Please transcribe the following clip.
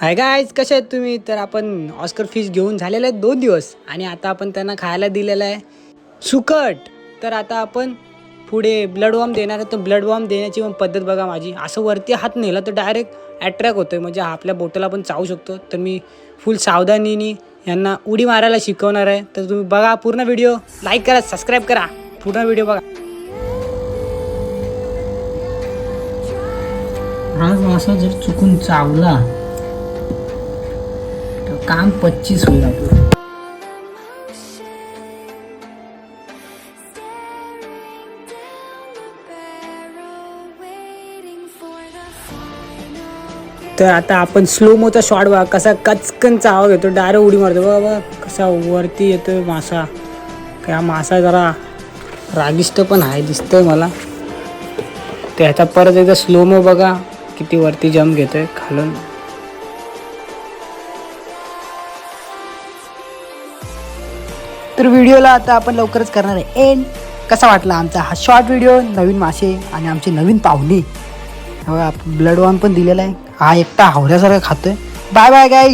Hi guys, कसे आहेत तुम्ही? तर आपण ऑस्कर फिश घेऊन झालेले आहेत 2 दिवस आणि आता आपण त्यांना खायला दिलेलं आहे सुकट. तर आता आपण पुढे ब्लड वॉर्म देणार आहे. तर ब्लड वॉर्म देण्याची पण पद्धत बघा माझी. असं वरती हात नेला तर डायरेक्ट अट्रॅक होतोय, म्हणजे आपल्या बोटाला पण चावू शकतो. तर मी फुल सावधानीने यांना उडी मारायला शिकवणार आहे. तर तुम्ही बघा पूर्ण व्हिडिओ, लाईक करा, सबस्क्राईब करा, पूर्ण व्हिडिओ बघा. आज मासा जर चुकून चावला तर काम 25 होईल आपलं. तर आता आपण स्लो मोचा शॉट बघा, कसा कचकन चावा घेतो, डायरेक्ट उडी मारतो बाबा, कसा वरती येतोय मासा. काय मासा जरा रागिष्ट पण आहे दिसतोय मला. तर ह्याचा परत एकदा स्लो मो बघा, किती वरती जम्प घेतोय खालून. तर व्हिडिओला आता आपण लवकरच करणार आहे एंड. कसा वाटला आमचा हा शॉर्ट व्हिडिओ, नवीन मासे आणि आमचे नवीन पाहुणे. ब्लड वॉर्म पण दिलेला आहे. हा एकटा हावऱ्यासारखा खातोय. Bye bye guys.